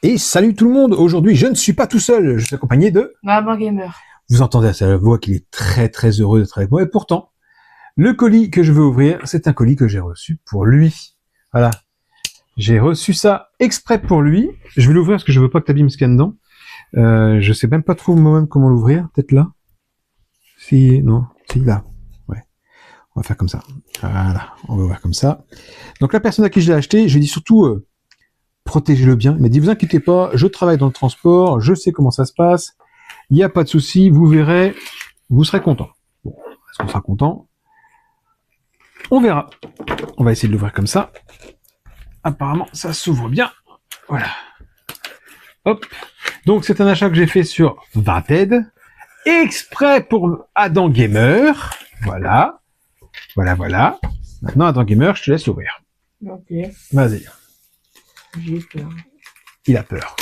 Et salut tout le monde, aujourd'hui je ne suis pas tout seul, je suis accompagné de... Maman Gamer. Vous entendez à sa voix qu'il est très très heureux d'être avec moi, et pourtant, le colis que je veux ouvrir, c'est un colis que j'ai reçu pour lui. Voilà, j'ai reçu ça exprès pour lui, je vais l'ouvrir parce que je veux pas que t'abîmes ce qu'il y a dedans. Je sais même pas trop moi-même comment l'ouvrir, peut-être là. Si, non, si, là. Ouais, on va faire comme ça. Voilà, on va ouvrir comme ça. Donc la personne à qui je l'ai acheté, je lui ai dit surtout... protégez-le bien. Il m'a dit, vous inquiétez pas, je travaille dans le transport, je sais comment ça se passe, il n'y a pas de souci, vous verrez, vous serez content. Bon, est-ce qu'on sera content? On verra. On va essayer de l'ouvrir comme ça. Apparemment, ça s'ouvre bien. Voilà. Hop. Donc, c'est un achat que j'ai fait sur Vinted, exprès pour Adam Gamer. Voilà. Voilà, voilà. Maintenant, Adam Gamer, je te laisse l'ouvrir. Ok. Vas-y. J'ai peur. Il a peur.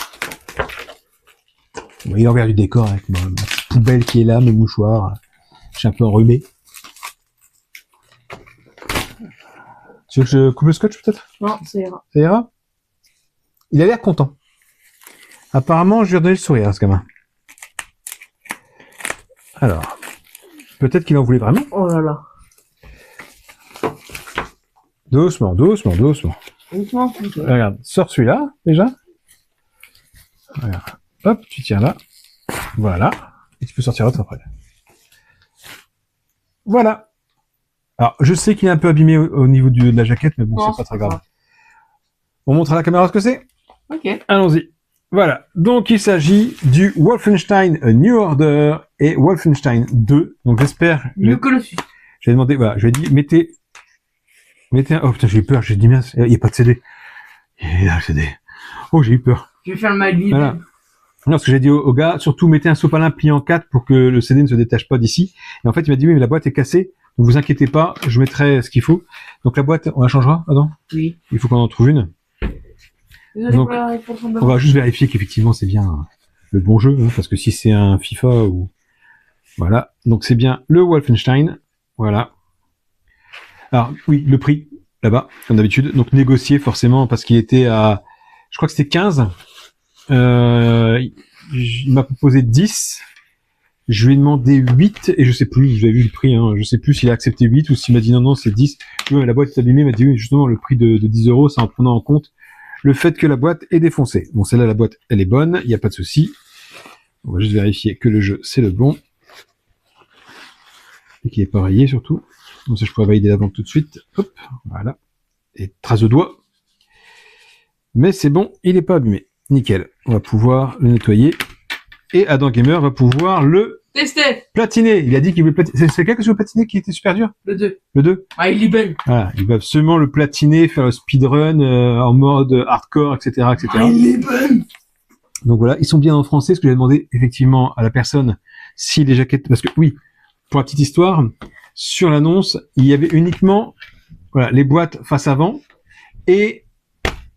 Bon, il est envers du décor avec ma petite poubelle qui est là, mes mouchoirs. Je suis un peu enrhumé. Tu veux que je coupe le scotch peut-être? Non, ça ira. Ça ira? Il a l'air content. Apparemment, je lui ai redonné le sourire à ce gamin. Alors, peut-être qu'il en voulait vraiment. Oh là là. Doucement, doucement, doucement. Doucement, plutôt. Regarde, sors celui-là, déjà. Regarde. Hop, tu tiens là. Voilà. Et tu peux sortir l'autre après. Voilà. Alors, je sais qu'il est un peu abîmé au niveau de la jaquette, mais bon, Non, c'est pas très grave. On montre à la caméra ce que c'est? Ok. Allons-y. Voilà. Donc, il s'agit du Wolfenstein New Order et Wolfenstein 2. Donc, j'espère... New Colossus. J'ai demandé, voilà, je lui ai dit, mettez un... Oh putain, j'ai eu peur, j'ai dit, mince, il n'y a pas de CD. Il y a le CD. Oh, j'ai eu peur. Je vais faire le mal libre. Voilà. Non, ce que j'ai dit au gars, surtout mettez un sopalin plié en 4 pour que le CD ne se détache pas d'ici. Et en fait, il m'a dit, oui, mais la boîte est cassée, donc vous inquiétez pas, je mettrai ce qu'il faut. Donc la boîte, on la changera, Adam? Oui. Il faut qu'on en trouve une. Désolé Donc, pour la réponse en bas. On va juste vérifier qu'effectivement c'est bien le bon jeu, hein, parce que si c'est un FIFA ou... Voilà, donc c'est bien le Wolfenstein, voilà. Alors, oui, le prix, là-bas, comme d'habitude, donc négocié forcément, parce qu'il était à... Je crois que c'était 15. Il m'a proposé 10. Je lui ai demandé 8, et je sais plus, j'avais vu le prix, hein, je sais plus s'il a accepté 8 ou s'il m'a dit non, non, c'est 10. Oui, mais la boîte est abîmée, il m'a dit oui, justement, le prix de 10 euros, c'est en prenant en compte le fait que la boîte est défoncée. Bon, celle-là, la boîte, elle est bonne, il n'y a pas de souci. On va juste vérifier que le jeu, c'est le bon. Et qu'il n'est pas rayé, surtout. Comme ça, je pourrais valider la vente tout de suite. Hop, voilà. Et trace de doigt. Mais c'est bon, il n'est pas abîmé. Nickel. On va pouvoir le nettoyer. Et Adam Gamer va pouvoir le Tester. platiner. Il a dit qu'il voulait platiner. C'est lequel que je veux platiner qui était super dur? Le 2. Le 2? Ah, il est belle. Voilà. Il va absolument le platiner, faire le speedrun en mode hardcore, etc., etc. Ah, il est belle. Donc voilà, ils sont bien en français, ce que j'ai demandé effectivement à la personne si les jaquettes... Parce que oui, pour la petite histoire, sur l'annonce, il y avait uniquement voilà, les boîtes face avant et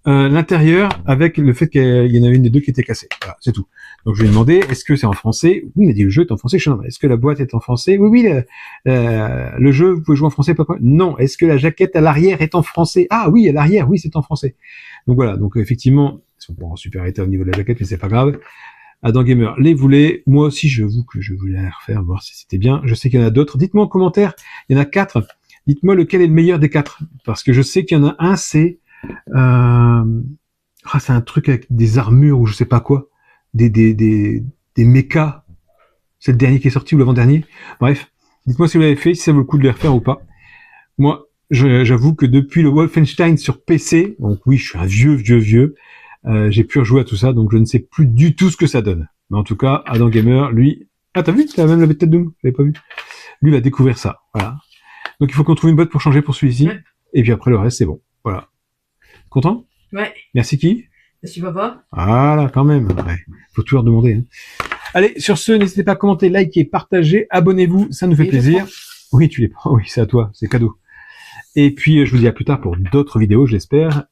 l'intérieur avec le fait qu'il y en avait une des deux qui était cassée. Voilà, c'est tout. Donc je lui ai demandé, est-ce que c'est en français? Oui, il m'a dit le jeu est en français. Je suis non, est-ce que la boîte est en français? Oui, oui, le jeu, vous pouvez jouer en français, pas de problème. Non, est-ce que la jaquette à l'arrière est en français? Ah oui, à l'arrière, oui, c'est en français. Donc voilà, donc effectivement, ils sont pas en super état au niveau de la jaquette, mais c'est pas grave. Adam Gamer les voulait. Moi aussi, j'avoue que je voulais la refaire, voir si c'était bien. Je sais qu'il y en a d'autres. Dites-moi en commentaire, il y en a 4. Dites-moi lequel est le meilleur des 4. Parce que je sais qu'il y en a un, c'est c'est un truc avec des armures ou je sais pas quoi. Des mechas. C'est le dernier qui est sorti ou l'avant-dernier. Bref, dites-moi si vous l'avez fait, si ça vaut le coup de les refaire ou pas. Moi, j'avoue que depuis le Wolfenstein sur PC, donc oui, je suis un vieux, j'ai pu rejouer à tout ça, donc je ne sais plus du tout ce que ça donne. Mais en tout cas, Adam Gamer, lui... Ah, t'as vu? T'as même la bêta de Doom? J'avais pas vu. Lui, il a découvert ça. Voilà. Donc il faut qu'on trouve une boîte pour changer pour celui-ci. Ouais. Et puis après, le reste, c'est bon. Voilà. Content? Ouais. Merci qui? Merci papa. Voilà, quand même. Ouais. Faut toujours demander. Hein. Allez, sur ce, n'hésitez pas à commenter, liker, partager, abonnez-vous, ça nous fait plaisir. Oui, tu les prends. Oui, c'est à toi, c'est cadeau. Et puis, je vous dis à plus tard pour d'autres vidéos, je l'espère.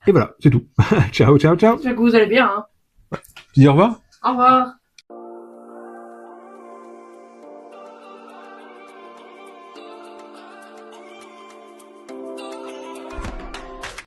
Et voilà, c'est tout. Ciao, ciao, ciao. J'espère que vous allez bien. Hein. Tu dis au revoir? Au revoir.